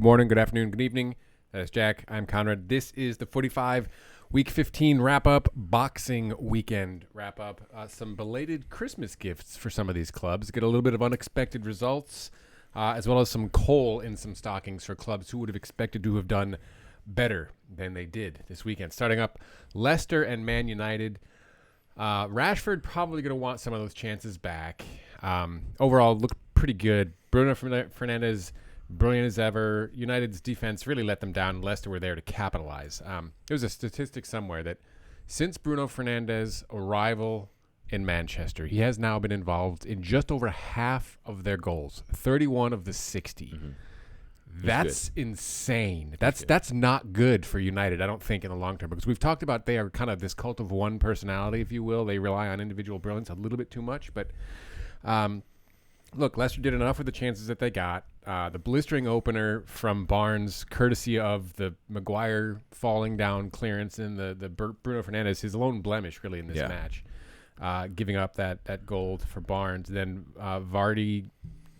Good morning, good afternoon, good evening. That is Jack. I'm Conrad. This is the 45 Week 15 wrap-up, Boxing Weekend wrap-up. Some belated Christmas gifts for some of these clubs. Get a little bit of unexpected results, as well as some coal in some stockings for clubs who would have expected to have done better than they did this weekend. Starting up, Leicester and Man United. Rashford probably going to want some of those chances back. Overall, looked pretty good. Bruno Fernandes, brilliant as ever. United's defense really let them down. Leicester were there to capitalize. There was a statistic somewhere that since Bruno Fernandes' arrival in Manchester, he has now been involved in just over half of their goals, 31 of the 60. Mm-hmm. That's insane. That's not good for United, I don't think, in the long term, because we've talked about they are kind of this cult of one personality, if you will. They rely on individual brilliance a little bit too much, but look, Leicester did enough with the chances that they got. The blistering opener from Barnes, courtesy of the Maguire falling down clearance and the Bruno Fernandes, his lone blemish really in this match, giving up that goal for Barnes. Then Vardy,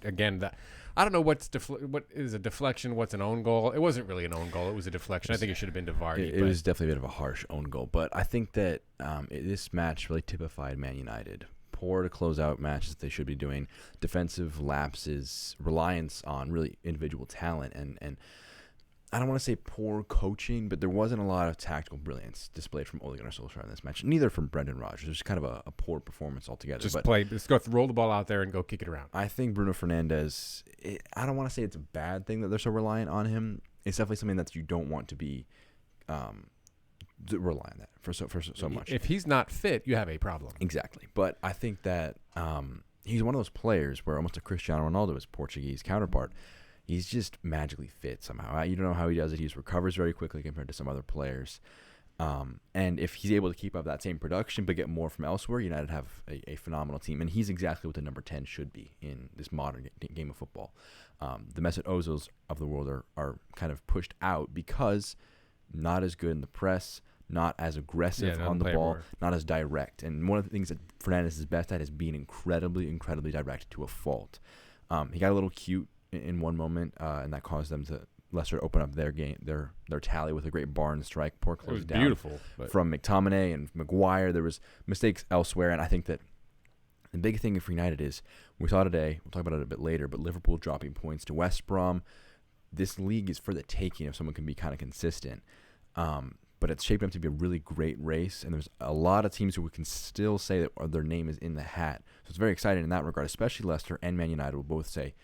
again, I don't know what is a deflection, what's an own goal. It wasn't really an own goal. It was a deflection. I think it should have been to Vardy. It was definitely a bit of a harsh own goal. But I think that this match really typified Man United. Poor to close out matches they should be doing. Defensive lapses, reliance on really individual talent. And I don't want to say poor coaching, but there wasn't a lot of tactical brilliance displayed from Ole Gunnar Solskjaer in this match. Neither from Brendan Rodgers. It was kind of a poor performance altogether. Just go roll the ball out there and go kick it around. I think Bruno Fernandes, I don't want to say it's a bad thing that they're so reliant on him. It's definitely something that you don't want to be rely on that for so much. If he's not fit, you have a problem. Exactly. But I think that he's one of those players where almost a Cristiano Ronaldo, his Portuguese counterpart, he's just magically fit somehow. You don't know how he does it. He just recovers very quickly compared to some other players. And if he's able to keep up that same production but get more from elsewhere, United have a phenomenal team. And he's exactly what the number 10 should be in this modern game of football. The Mesut Ozils of the world are kind of pushed out because not as good in the press, not as aggressive on the ball, not as direct. And one of the things that Fernandes is best at is being incredibly, incredibly direct to a fault. He got a little cute in one moment, and that caused them to Leicester open up their game, their tally with a great Barnes strike. Poor close down. Beautiful From McTominay and Maguire. There was mistakes elsewhere, and I think that the big thing for United is, we saw today, we'll talk about it a bit later, but Liverpool dropping points to West Brom. This league is for the taking if someone can be kind of consistent. But it's shaping up to be a really great race, and there's a lot of teams who we can still say that their name is in the hat. So it's very exciting in that regard, especially Leicester and Man United will both say,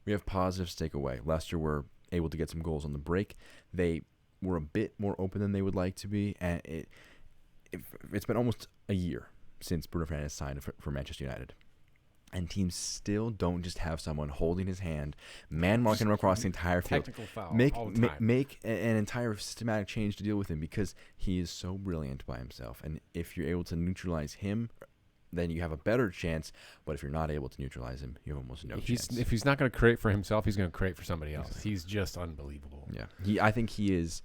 we have positives to take away. Leicester were able to get some goals on the break. They were a bit more open than they would like to be, and it's been almost a year since Bruno Fernandes signed for Manchester United. And teams still don't just have someone holding his hand, man-marking him across the entire field. Technical foul all the time. Make an entire systematic change to deal with him because he is so brilliant by himself. And if you're able to neutralize him, then you have a better chance. But if you're not able to neutralize him, you have almost no chance. If he's not going to create for himself, he's going to create for somebody else. Exactly. He's just unbelievable. Yeah, I think he is,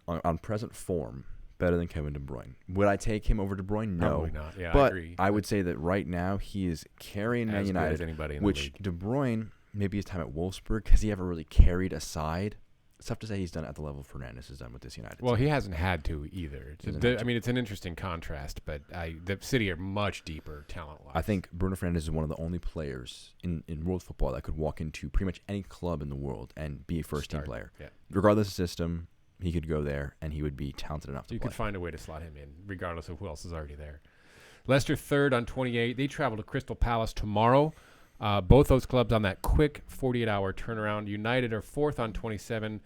on present form, better than Kevin De Bruyne. Would I take him over De Bruyne? No. Probably not. Yeah, but I agree. I would say that right now he is carrying Man United, as anybody in which the league. De Bruyne, maybe his time at Wolfsburg, has he ever really carried a side? It's tough to say he's done it at the level Fernandes has done with this United team. He hasn't had to either. It's an interesting contrast, but the City are much deeper talent-wise. I think Bruno Fernandes is one of the only players in world football that could walk into pretty much any club in the world and be a first-team player. Yeah. Regardless of system, he could go there, and he would be talented enough to play. You could find a way to slot him in, regardless of who else is already there. Leicester third on 28. They travel to Crystal Palace tomorrow. Both those clubs on that quick 48-hour turnaround. United are fourth on 27.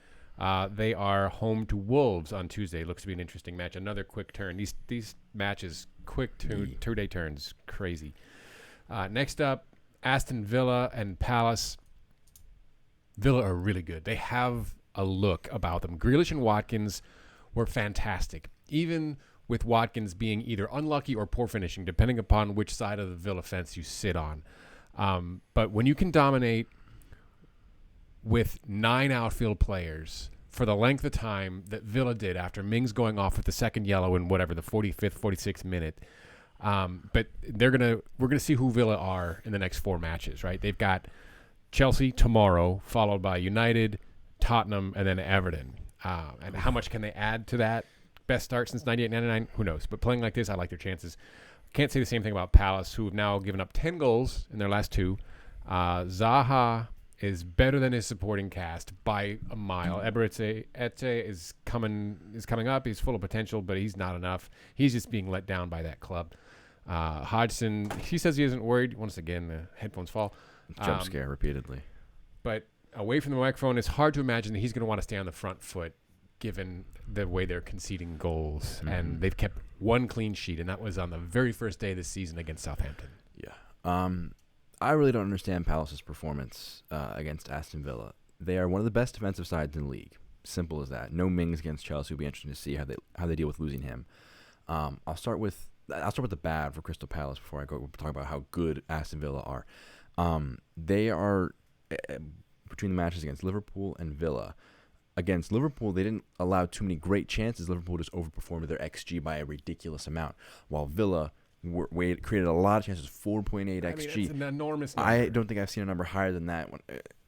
They are home to Wolves on Tuesday. Looks to be an interesting match. Another quick turn. These matches, quick two-day turns, crazy. Next up, Aston Villa and Palace. Villa are really good. They have a look about them. Grealish and Watkins were fantastic, even with Watkins being either unlucky or poor finishing, depending upon which side of the Villa fence you sit on. But when you can dominate with 9 outfield players for the length of time that Villa did after Mings going off with the second yellow in the 45th, 46th minute, but we're gonna see who Villa are in the next 4 matches, right? They've got Chelsea tomorrow, followed by United, Tottenham, and then Everton. And how much can they add to that? Best start since 98-99? Who knows? But playing like this, I like their chances. Can't say the same thing about Palace, who have now given up 10 goals in their last 2. Zaha is better than his supporting cast by a mile. Etse is coming up. He's full of potential, but he's not enough. He's just being let down by that club. Hodgson, he says he isn't worried. Once again, the headphones fall. Jump scare repeatedly. But away from the microphone, it's hard to imagine that he's going to want to stay on the front foot given the way they're conceding goals. Mm-hmm. And they've kept 1 clean sheet, and that was on the very first day of the season against Southampton. Yeah. I really don't understand Palace's performance against Aston Villa. They are one of the best defensive sides in the league. Simple as that. No Mings against Chelsea. It'll be interesting to see how they deal with losing him. I'll start with the bad for Crystal Palace before I go talk about how good Aston Villa are. They are between the matches against Liverpool and Villa. Against Liverpool, they didn't allow too many great chances. Liverpool just overperformed their XG by a ridiculous amount, while Villa created a lot of chances, 4.8 XG. It's an enormous number. I don't think I've seen a number higher than that.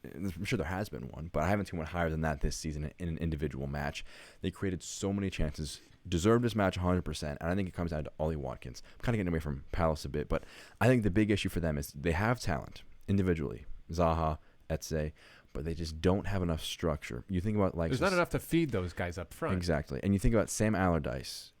I'm sure there has been one, but I haven't seen one higher than that this season in an individual match. They created so many chances, deserved this match 100%, and I think it comes down to Ollie Watkins. I'm kind of getting away from Palace a bit, but I think the big issue for them is they have talent individually, Zaha, Etse, but they just don't have enough structure. You think about there's not enough to feed those guys up front. Exactly, and you think about Sam Allardyce.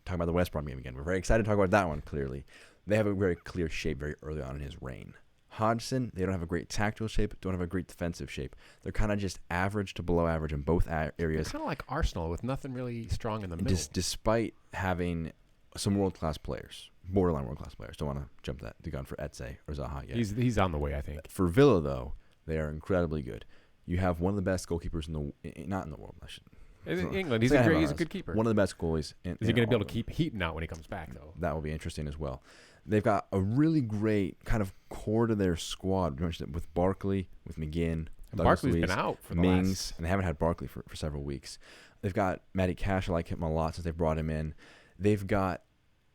Talking about the West Brom game again. We're very excited to talk about that one, clearly. They have a very clear shape very early on in his reign. Hodgson, they don't have a great tactical shape, don't have a great defensive shape. They're kind of just average to below average in both areas. Kind of like Arsenal with nothing really strong in the middle. Despite having some world-class players, borderline world-class players. Don't want to jump the gun for Etse or Zaha yet. He's on the way, I think. For Villa, though, they are incredibly good. You have one of the best goalkeepers not in the world, I should In England, he's a good keeper. One of the best goalies. Is he going to be able to keep Heaton out when he comes back, though? That will be interesting as well. They've got a really great kind of core to their squad. You mentioned it with Barkley, with McGinn. Barkley's been out for the Mings, and they haven't had Barkley for several weeks. They've got Matty Cash. I like him a lot since they brought him in.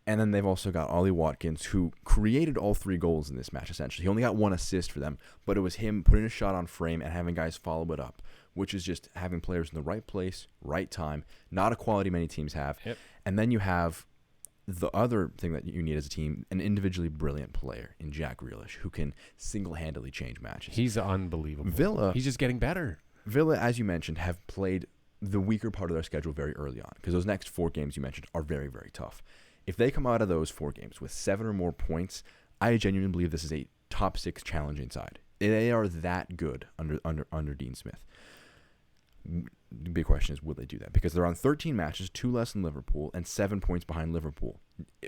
And then they've also got Ollie Watkins, who created all 3 goals in this match, essentially. He only got 1 assist for them, but it was him putting a shot on frame and having guys follow it up, which is just having players in the right place, right time, not a quality many teams have. Yep. And then you have the other thing that you need as a team, an individually brilliant player in Jack Grealish, who can single-handedly change matches. He's unbelievable. Villa, he's just getting better. Villa, as you mentioned, have played the weaker part of their schedule very early on, because those next 4 games you mentioned are very, very tough. If they come out of those 4 games with 7 or more points, I genuinely believe this is a top 6 challenging side. They are that good under Dean Smith. The big question is, will they do that? Because they're on 13 matches, 2 less than Liverpool, and 7 points behind Liverpool.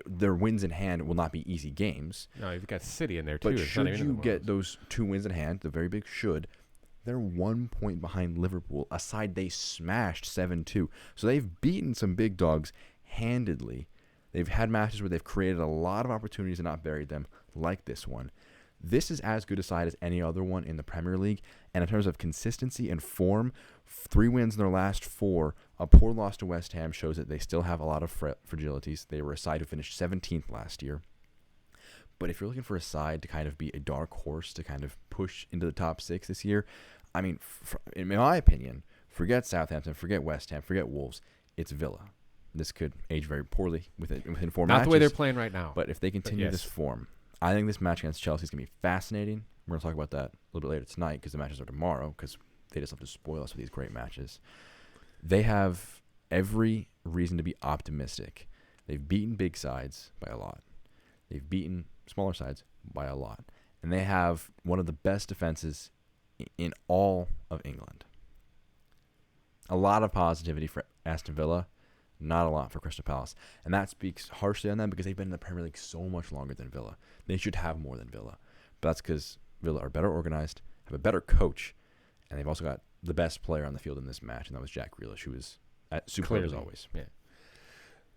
Their wins in hand will not be easy games. No, you've got City in there, too. But should you get those 2 wins in hand, the very big should, they're 1 point behind Liverpool, a side they smashed 7-2. So they've beaten some big dogs handedly. They've had matches where they've created a lot of opportunities and not buried them, like this one. This is as good a side as any other one in the Premier League. And in terms of consistency and form, 3 wins in their last 4. A poor loss to West Ham shows that they still have a lot of fragilities. They were a side who finished 17th last year. But if you're looking for a side to kind of be a dark horse to kind of push into the top 6 this year, I mean, in my opinion, forget Southampton, forget West Ham, forget Wolves. It's Villa. This could age very poorly within 4 matches. Not the way they're playing right now. But if they continue this form, I think this match against Chelsea is going to be fascinating. We're going to talk about that a little bit later tonight because the matches are tomorrow because they just have to spoil us with these great matches. They have every reason to be optimistic. They've beaten big sides by a lot. They've beaten smaller sides by a lot. And they have one of the best defenses in all of England. A lot of positivity for Aston Villa. Not a lot for Crystal Palace. And that speaks harshly on them because they've been in the Premier League so much longer than Villa. They should have more than Villa. But that's because Villa are better organized, have a better coach, and they've also got the best player on the field in this match, and that was Jack Grealish, who was superb as always. Yeah.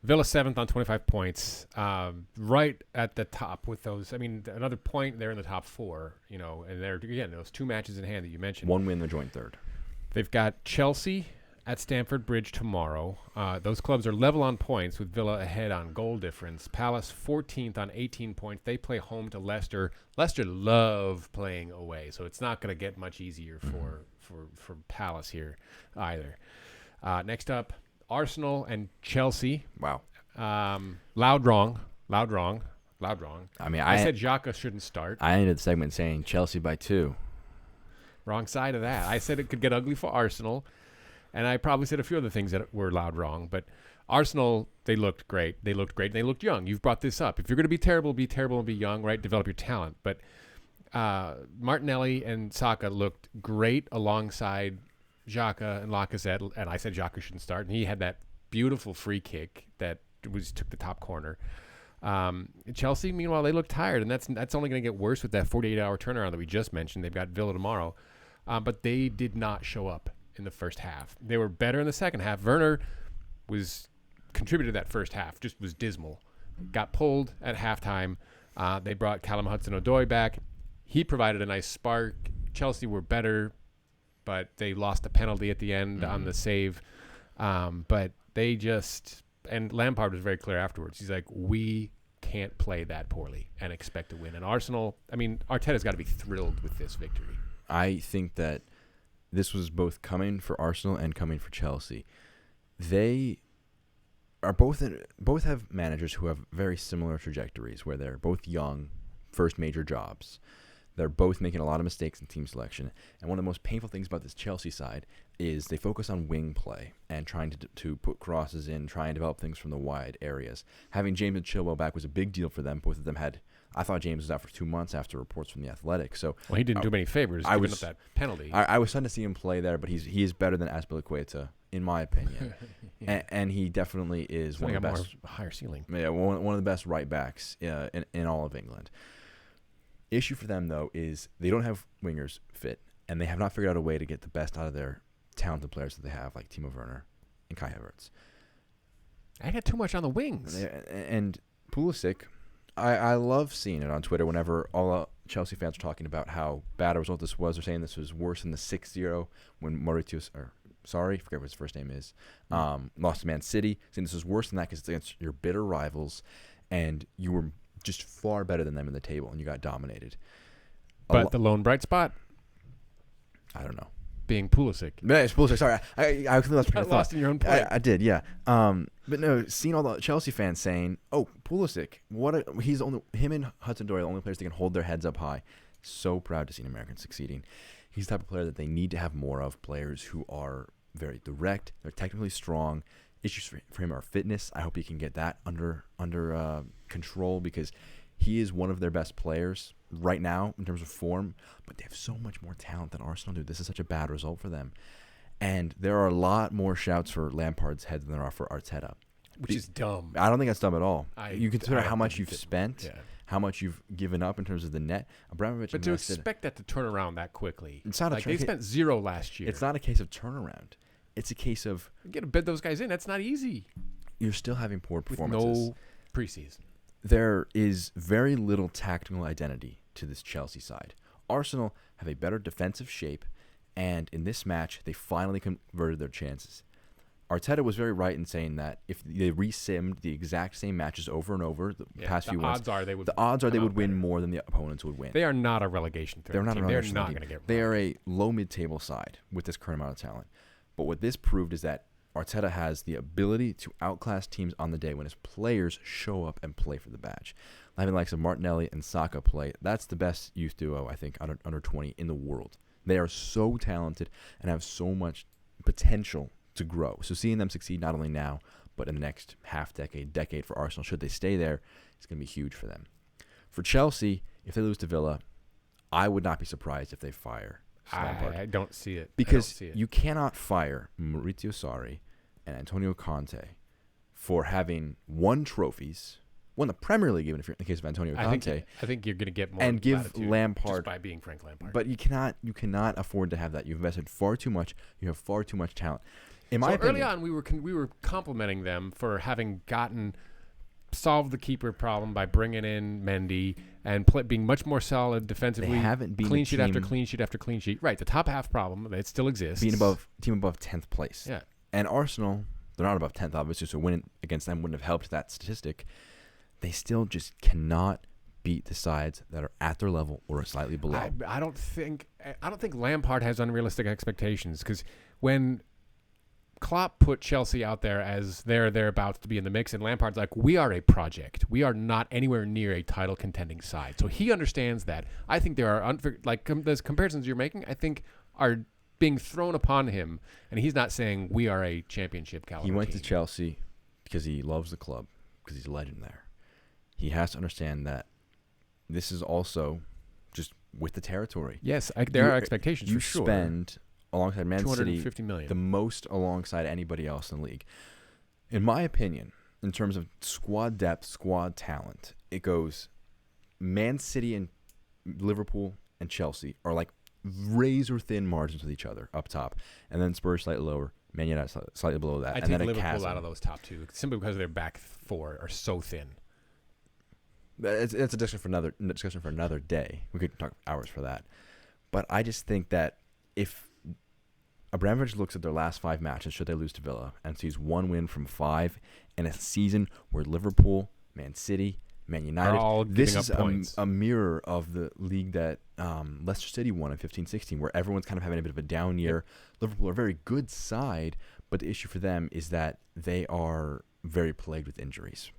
Villa 7th on 25 points, right at the top with those. I mean, another point, they're in the top 4, and they're, again, those 2 matches in hand that you mentioned. 1 win, the joint third. They've got Chelsea at Stamford Bridge tomorrow. Those clubs are level on points with Villa ahead on goal difference. Palace 14th on 18 points. They play home to Leicester. Leicester love playing away, so it's not going to get much easier for Palace here either. Next up, Arsenal and Chelsea. Wow. Loud wrong. I mean, I said Xhaka shouldn't start. I ended the segment saying Chelsea by 2. Wrong side of that. I said it could get ugly for Arsenal, and I probably said a few other things that were loud wrong. But Arsenal, they looked great. They looked young. You've brought this up. If you're going to be terrible and be young, right? Develop your talent. But Martinelli and Saka looked great alongside Xhaka and Lacazette, and I said Xhaka shouldn't start, and he had that beautiful free kick that took the top corner. Chelsea, meanwhile, they look tired, and that's only going to get worse with that 48-hour turnaround that we just mentioned. They've got Villa tomorrow, but they did not show up in the first half. They were better in the second half. Werner contributed to that first half, just was dismal. Got pulled at halftime. They brought Callum Hudson-Odoi back. He provided a nice spark. Chelsea were better, but they lost a penalty at the end on the save. But they just... And Lampard was very clear afterwards. He's like, we can't play that poorly and expect to win. And Arsenal, I mean, Arteta's got to be thrilled with this victory. I think that this was both coming for Arsenal and coming for Chelsea. They are both have managers who have very similar trajectories, where they're both young, first major jobs. They're both making a lot of mistakes in team selection. And one of the most painful things about this Chelsea side is they focus on wing play and trying to put crosses in, try and develop things from the wide areas. Having James and Chilwell back was a big deal for them. Both of them I thought James was out for 2 months after reports from The Athletic. So he didn't do many favors giving up that penalty. I was starting to see him play there, but he is better than Azpilicueta, in my opinion. Yeah. And he definitely is one of the best. Higher ceiling. Yeah, one of the best right backs in all of England. Issue for them, though, is they don't have wingers fit, and they have not figured out a way to get the best out of their talented players that they have, like Timo Werner and Kai Havertz. I got too much on the wings. And Pulisic, I love seeing it on Twitter whenever all Chelsea fans are talking about how bad a result this was. They're saying this was worse than the 6-0 when forget what his first name is, lost to Man City. Saying this was worse than that because it's against your bitter rivals, and you were just far better than them in the table, and you got dominated. But the lone bright spot? I don't know. Being Pulisic. No, it's Pulisic. Sorry, I got lost in your own point. I did, yeah. But no, seeing all the Chelsea fans saying, "Oh, Pulisic, him and Hudson-Odoi are the only players that can hold their heads up high." So proud to see an American succeeding. He's the type of player that they need to have more of. Players who are very direct, they're technically strong. Issues for him are fitness. I hope he can get that under control, because he is one of their best players right now in terms of form, but they have so much more talent than Arsenal do. This is such a bad result for them. And there are a lot more shouts for Lampard's head than there are for Arteta. Which is dumb. I don't think that's dumb at all. You consider how much you've spent, yeah, how much you've given up in terms of the net. Abramovich but to expect that to turn around that quickly. It's not they spent 0 last year. It's not a case of turnaround. It's a case of... You got to bid those guys in. That's not easy. You're still having poor performances. With no preseason. There is very little tactical identity to this Chelsea side. Arsenal have a better defensive shape, and in this match, they finally converted their chances. Arteta was very right in saying that if they re-simmed the exact same matches over and over the past few weeks, the odds are they would win more than the opponents would win. They are not a relegation threat. They're not going to get. They are a low mid-table side with this current amount of talent. But what this proved is that Arteta has the ability to outclass teams on the day when his players show up and play for the badge. Having likes of Martinelli and Saka play, that's the best youth duo, I think, under 20 in the world. They are so talented and have so much potential to grow. So seeing them succeed not only now, but in the next decade for Arsenal, should they stay there, it's going to be huge for them. For Chelsea, if they lose to Villa, I would not be surprised if they fire Lampard. I don't see it. Because you cannot fire Maurizio Sarri and Antonio Conte for having won the Premier League, even if you're in the case of Antonio Conte. I think you're going to get more and give Lampard just by being Frank Lampard. But you cannot afford to have that. You've invested far too much. You have far too much talent. In my opinion, early on, we were complimenting them for having solved the keeper problem by bringing in Mendy and being much more solid defensively. They haven't been clean sheet after clean sheet after clean sheet. Right, the top half problem, it still exists. Being team above 10th place. Yeah, And Arsenal, they're not above 10th, obviously, so winning against them wouldn't have helped that statistic. They still just cannot beat the sides that are at their level or slightly below. I don't think Lampard has unrealistic expectations, because when Klopp put Chelsea out there as they're about to be in the mix, and Lampard's like, we are a project. We are not anywhere near a title contending side. So he understands that. I think there are those comparisons you're making, I think, are being thrown upon him, and he's not saying we are a championship caliber He went team. to Chelsea because he loves the club, because he's a legend there. He has to understand that this is also just with the territory. Yes, there are expectations for sure. You spend, alongside Man City, $250 million. the most alongside anybody else in the league. In my opinion, in terms of squad depth, squad talent, it goes Man City and Liverpool and Chelsea are like razor-thin margins with each other up top. And then Spurs slightly lower, Man United slightly below that. I and take then Liverpool chasm. out of those top two, simply because their back four are so thin. It's a discussion for another day. We could talk hours for that. But I just think that if Abramovich looks at their last 5 matches, should they lose to Villa, and sees 1 win from 5 in a season where Liverpool, Man City, Man United, all this giving is up points. a mirror of the league that Leicester City won in 15-16, where everyone's kind of having a bit of a down year. Yep. Liverpool are a very good side, but the issue for them is that they are very plagued with injuries.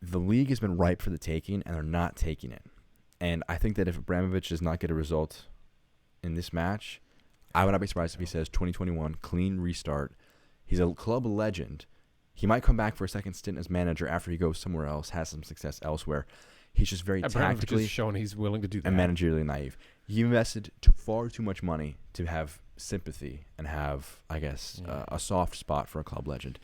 The league has been ripe for the taking, and they're not taking it. And I think that if Abramovich does not get a result in this match, I would not be surprised if he says 2021, clean restart. He's a club legend. He might come back for a second stint as manager after he goes somewhere else, has some success elsewhere. He's just very tactically shown he's willing to do that. and managerially naive. He invested far too much money to have sympathy and have, I guess, a soft spot for a club legend.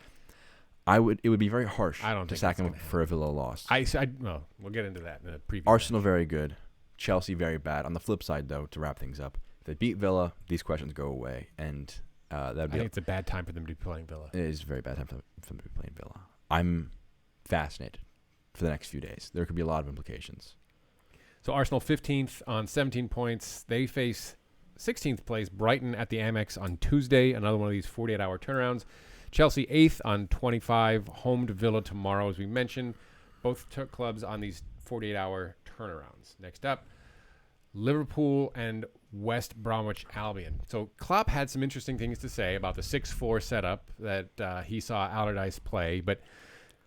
It would be very harsh to sack him for a Villa loss. Well, we'll get into that in the preview. Arsenal very good, Chelsea very bad. On the flip side, though, to wrap things up, if they beat Villa, these questions go away, and I think it's a bad time for them to be playing Villa. It is a very bad time for them to be playing Villa. I'm fascinated for the next few days. There could be a lot of implications. So Arsenal 15th on 17 points. They face 16th place Brighton at the Amex on Tuesday. Another one of these 48-hour turnarounds. Chelsea 8th on 25, home to Villa tomorrow, as we mentioned. Both took clubs on these 48-hour turnarounds. Next up, Liverpool and West Bromwich Albion. So Klopp had some interesting things to say about the 6-4 setup that he saw Allardyce play, but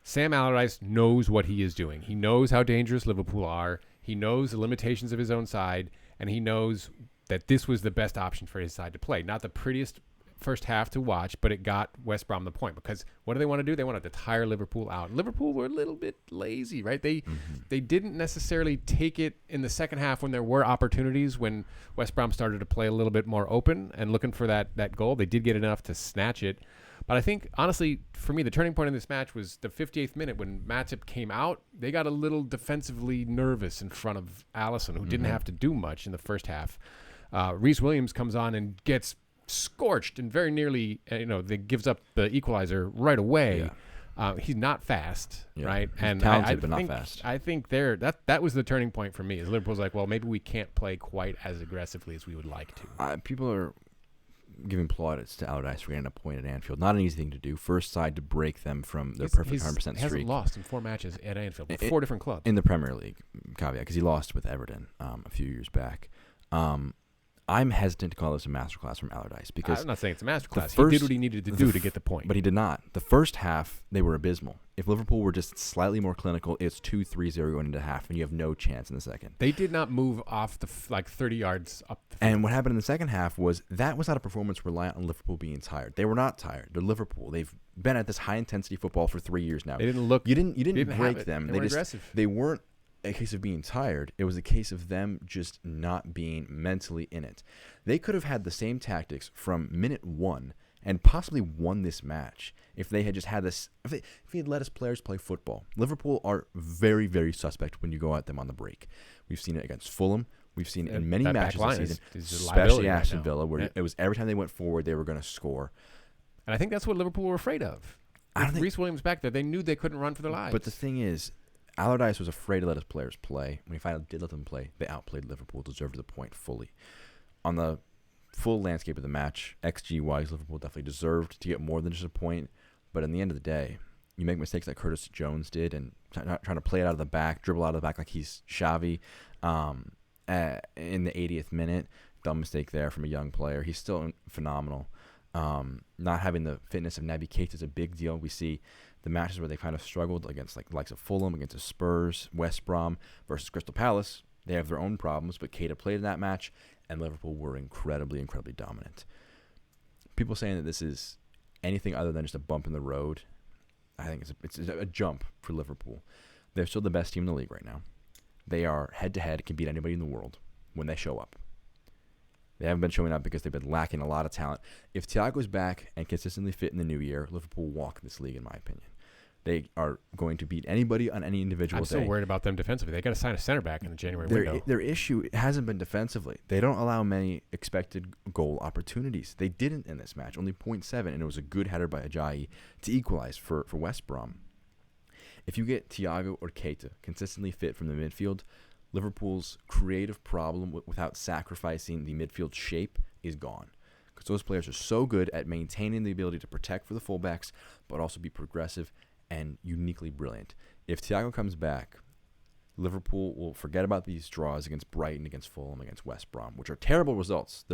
Sam Allardyce knows what he is doing. He knows how dangerous Liverpool are. He knows the limitations of his own side, and he knows that this was the best option for his side to play. Not the prettiest first half to watch, but it got West Brom the point, because what do they want to do? They wanted to tire Liverpool out. Liverpool were a little bit lazy, right? They didn't necessarily take it in the second half when there were opportunities, when West Brom started to play a little bit more open and looking for that goal. They did get enough to snatch it. But I think, honestly, for me, the turning point in this match was the 58th minute when Matip came out. They got a little defensively nervous in front of Alisson, who didn't have to do much in the first half. Reece Williams comes on and gets scorched and very nearly, that gives up the equalizer right away. Yeah. He's not fast, right? He's and talented, but not fast. I think that was the turning point for me. Is Liverpool's like, well, maybe we can't play quite as aggressively as we would like to. People are giving plaudits to Allardyce for getting a point at Anfield. Not an easy thing to do. First side to break them from their perfect 100% streak. He hasn't lost in 4 matches at Anfield with 4 different clubs. In the Premier League, caveat, because he lost with Everton a few years back. I'm hesitant to call this a masterclass from Allardyce, because I'm not saying it's a masterclass. He did what he needed to do to get the point. But he did not. The first half, they were abysmal. If Liverpool were just slightly more clinical, it's 2-3-0 going into half, and you have no chance in the second. They did not move off the 30 yards up the field. And what happened in the second half was that was not a performance reliant on Liverpool being tired. They were not tired. They're Liverpool. They've been at this high-intensity football for 3 years now. They didn't look. You didn't break them. They were aggressive. They weren't a case of being tired. It was a case of them just not being mentally in it. They could have had the same tactics from minute 1 and possibly won this match if they had just had this. If he had let his players play football. Liverpool are very, very suspect when you go at them on the break. We've seen it against Fulham. We've seen it in many matches this season, especially Aston Villa, where it was every time they went forward, they were going to score. And I think that's what Liverpool were afraid of. With Reece Williams back there, they knew they couldn't run for their lives. But the thing is, Allardyce was afraid to let his players play. When he finally did let them play, they outplayed Liverpool, deserved the point fully. On the full landscape of the match. XG-wise, Liverpool definitely deserved to get more than just a point. But in the end of the day, you make mistakes like Curtis Jones did and trying to play it out of the back, dribble out of the back like he's Xavi in the 80th minute. Dumb mistake there from a young player. He's still phenomenal. Not having the fitness of Naby Keita is a big deal. We see the matches where they kind of struggled against like the likes of Fulham, against the Spurs, West Brom versus Crystal Palace. They have their own problems, but Keita played in that match, and Liverpool were incredibly, incredibly dominant. People saying that this is anything other than just a bump in the road, I think it's a jump for Liverpool. They're still the best team in the league right now. They are head-to-head, can beat anybody in the world when they show up. They haven't been showing up because they've been lacking a lot of talent. If Thiago's back and consistently fit in the new year, Liverpool walk this league, in my opinion. They are going to beat anybody on any individual I'm day. still worried about them defensively. They got to sign a center back in the January window. Their issue hasn't been defensively. They don't allow many expected goal opportunities. They didn't in this match, only 0.7, and it was a good header by Ajayi to equalize for West Brom. If you get Thiago or Keita consistently fit from the midfield, Liverpool's creative problem without sacrificing the midfield shape is gone. Because those players are so good at maintaining the ability to protect for the fullbacks, but also be progressive and uniquely brilliant. If Thiago comes back, Liverpool will forget about these draws against Brighton, against Fulham, against West Brom, which are terrible results.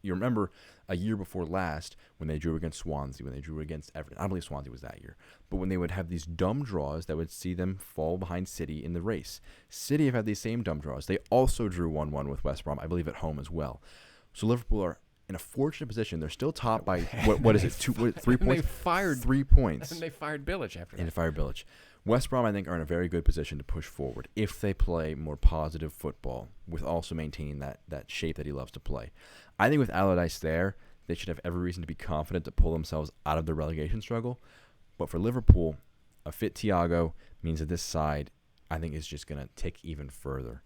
You remember a year before last when they drew against Swansea, when they drew against Everton. I don't believe Swansea was that year. But when they would have these dumb draws that would see them fall behind City in the race. City have had these same dumb draws. They also drew 1-1 with West Brom, I believe, at home as well. So Liverpool are in a fortunate position. They're still top by, what is it, 3 points? They fired 3 points. And they fired Bilic after that. And they fired Bilic. West Brom, I think, are in a very good position to push forward if they play more positive football with also maintaining that shape that he loves to play. I think with Allardyce there, they should have every reason to be confident to pull themselves out of the relegation struggle. But for Liverpool, a fit Thiago means that this side, I think, is just going to tick even further.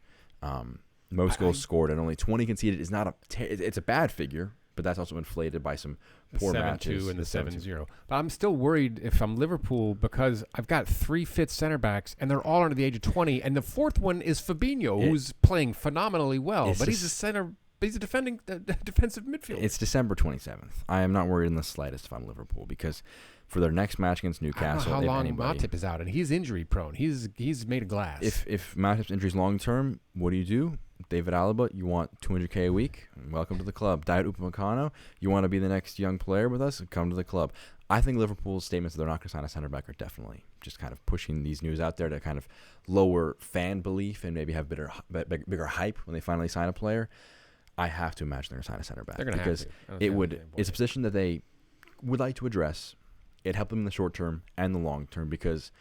Most goals scored and only 20 conceded is not it's a bad figure, but that's also inflated by some poor matches. 7-2 and the 7-0. But I'm still worried if I'm Liverpool because I've got 3 fit center backs and they're all under the age of 20, and the fourth one is Fabinho, who's playing phenomenally well, but he's a center. He's a defensive midfielder. It's December 27th. I am not worried in the slightest if I'm Liverpool because for their next match against Newcastle, I don't know how long Matip is out, and he's injury prone. He's made of glass. If Matip's injury is long term, what do? David Alaba, you want $200K a week? Welcome to the club. Diet Upamecano, you want to be the next young player with us? Come to the club. I think Liverpool's statements that they're not going to sign a center back are definitely just kind of pushing these news out there to kind of lower fan belief and maybe have bigger hype when they finally sign a player. I have to imagine they're going to sign a center back because it's a position that they would like to address. It helped them in the short term and the long term because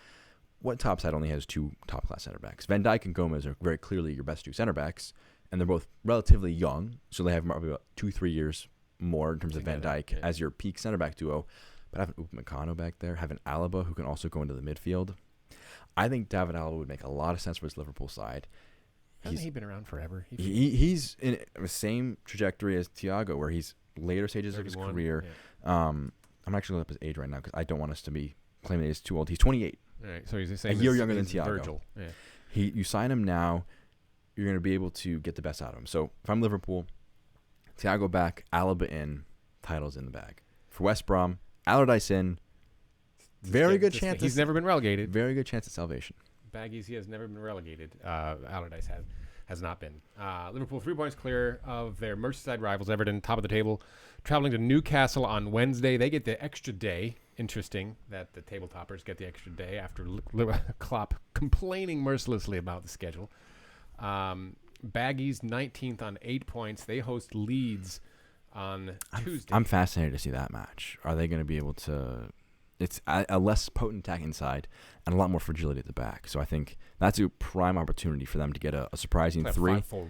what top side only has 2 top-class center backs? Van Dijk and Gomez are very clearly your best 2 center backs, and they're both relatively young, so they have probably about 2-3 years more in terms of Van Dijk as your peak center back duo. But having Upamecano back there, having Alaba who can also go into the midfield, I think David Alaba would make a lot of sense for his Liverpool side. Hasn't he been around forever? He's in the same trajectory as Thiago, where he's later stages of his career. Yeah. I'm actually looking up his age right now because I don't want us to be claiming he's too old. He's 28. All right, so he's the same a year younger than Thiago. Virgil. Yeah. You sign him now, you're going to be able to get the best out of him. So if I'm Liverpool, Thiago back, Alaba in, titles in the bag. For West Brom, Allardyce in, very good chance. He's never been relegated. Very good chance at salvation. Baggies, he has never been relegated. Allardyce has not been. Liverpool 3 points clear of their Merseyside rivals, Everton, top of the table, traveling to Newcastle on Wednesday. They get the extra day. Interesting that the table toppers get the extra day after Klopp complaining mercilessly about the schedule. Baggies 19th on 8 points. They host Leeds on Tuesday. I'm fascinated to see that match. Are they going to be able to... It's a less potent attack inside and a lot more fragility at the back. So I think that's a prime opportunity for them to get a surprising 3. 5-4-1.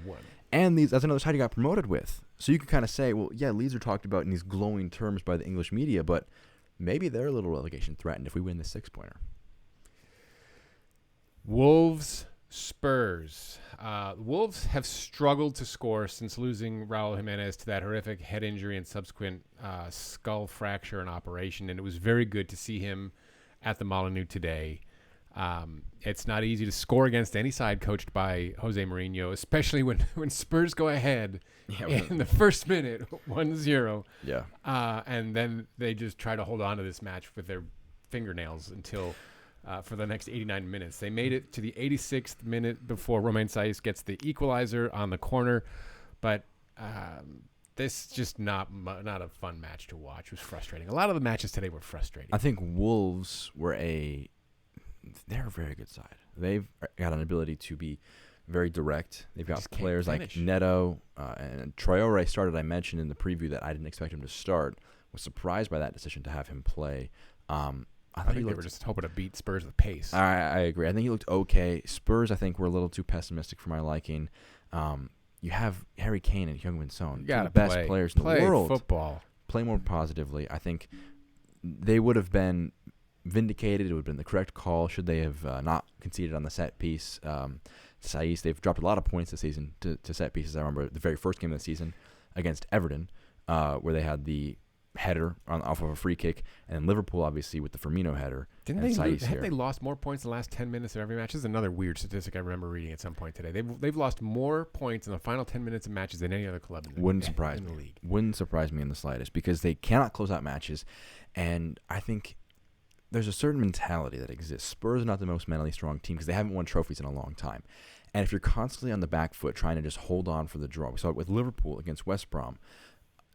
And that's another side he got promoted with. So you could kind of say, well, yeah, Leeds are talked about in these glowing terms by the English media, but maybe they're a little relegation threatened if we win the 6-pointer. Wolves, Spurs. Wolves have struggled to score since losing Raul Jimenez to that horrific head injury and subsequent skull fracture and operation, and it was very good to see him at the Molineux today. It's not easy to score against any side coached by Jose Mourinho, especially when Spurs go ahead in the first minute, 1-0. Yeah. And then they just try to hold on to this match with their fingernails until for the next 89 minutes. They made it to the 86th minute before Romain Saiz gets the equalizer on the corner. But this is just not a fun match to watch. It was frustrating. A lot of the matches today were frustrating. I think Wolves were they're a very good side. They've got an ability to be very direct. They've got players like Neto and Traore started. I mentioned in the preview that I didn't expect him to start. Was surprised by that decision to have him play. I think they were just hoping to beat Spurs with pace. I agree. I think he looked okay. Spurs, I think, were a little too pessimistic for my liking. You have Harry Kane and Heung-min Son, two of the best players in the world. Football. Play more positively. I think they would have been vindicated. It would have been the correct call should they have not conceded on the set piece. Saiz, they've dropped a lot of points this season to set pieces. I remember the very first game of the season against Everton, where they had the header off of a free kick, and Liverpool obviously with the Firmino header. Have they lost more points in the last 10 minutes of every match? This is another weird statistic I remember reading at some point today. They've lost more points in the final 10 minutes of matches than any other club in the league. Wouldn't surprise me in the slightest, because they cannot close out matches, and I think there's a certain mentality that exists. Spurs are not the most mentally strong team because they haven't won trophies in a long time. And if you're constantly on the back foot trying to just hold on for the draw, we saw it with Liverpool against West Brom.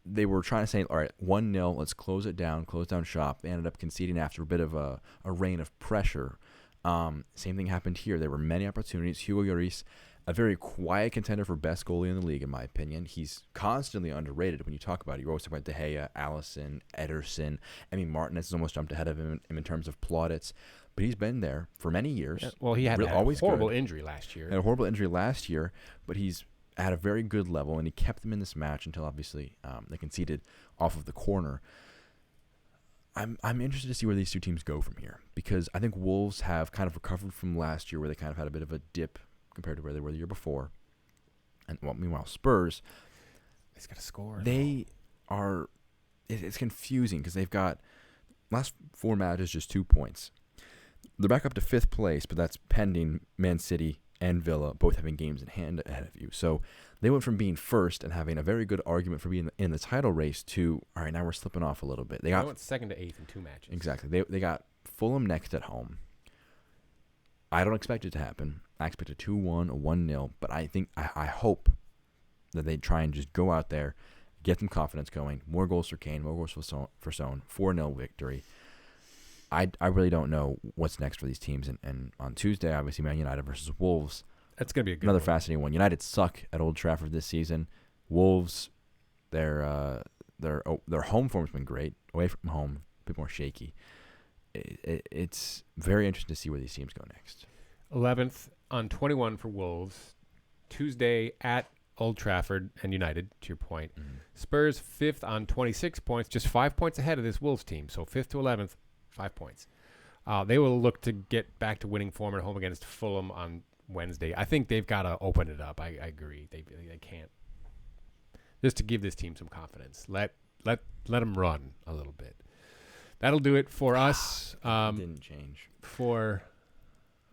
They were trying to say, all right, 1-0, let's close down shop. They ended up conceding after a bit of a reign of pressure. Same thing happened here. There were many opportunities. Hugo Lloris, a very quiet contender for best goalie in the league, in my opinion. He's constantly underrated when you talk about it. You always talk about De Gea, Alisson, Ederson. I mean, Martinez has almost jumped ahead of him in terms of plaudits. But he's been there for many years. Yeah, well, he had a horrible injury last year. Had a horrible injury last year, but he's at a very good level, and he kept them in this match until obviously they conceded off of the corner. I'm interested to see where these two teams go from here, because I think Wolves have kind of recovered from last year, where they kind of had a bit of a dip compared to where they were the year before. And meanwhile, Spurs, they've got to score. They are. It's confusing because they've got last 4 matches just 2 points. They're back up to 5th place, but that's pending Man City and Villa both having games in hand ahead of you. So they went from being first and having a very good argument for being in the title race to, all right, now we're slipping off a little bit. They went 2nd to 8th in 2 matches. Exactly. They got Fulham next at home. I don't expect it to happen. I expect a 2-1, a 1-0, but I hope that they try and just go out there, get some confidence going. More goals for Kane, more goals for Son, 4-0 victory. I really don't know what's next for these teams. And on Tuesday, obviously, Man United versus Wolves. That's going to be a good another fascinating one. United suck at Old Trafford this season. Wolves, their home form's been great. Away from home, a bit more shaky. It's very interesting to see where these teams go next. 11th on 21 for Wolves. Tuesday at Old Trafford and United, to your point. Mm-hmm. Spurs 5th on 26 points, just 5 points ahead of this Wolves team. So 5th to 11th, 5 points. They will look to get back to winning form at home against Fulham on Wednesday. I think they've got to open it up. I agree. They can't. Just to give this team some confidence. Let them run a little bit. That'll do it for us. Didn't change.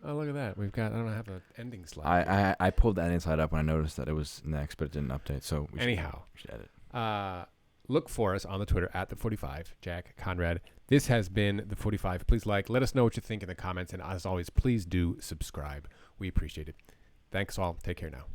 Oh, look at that. I don't have an ending slide. I pulled that ending slide up when I noticed that it was next, but it didn't update. So we should edit. Look for us on the Twitter at the45, Jack Conrad. This has been the 45. Please let us know what you think in the comments, and as always, please do subscribe. We appreciate it. Thanks all. Take care now.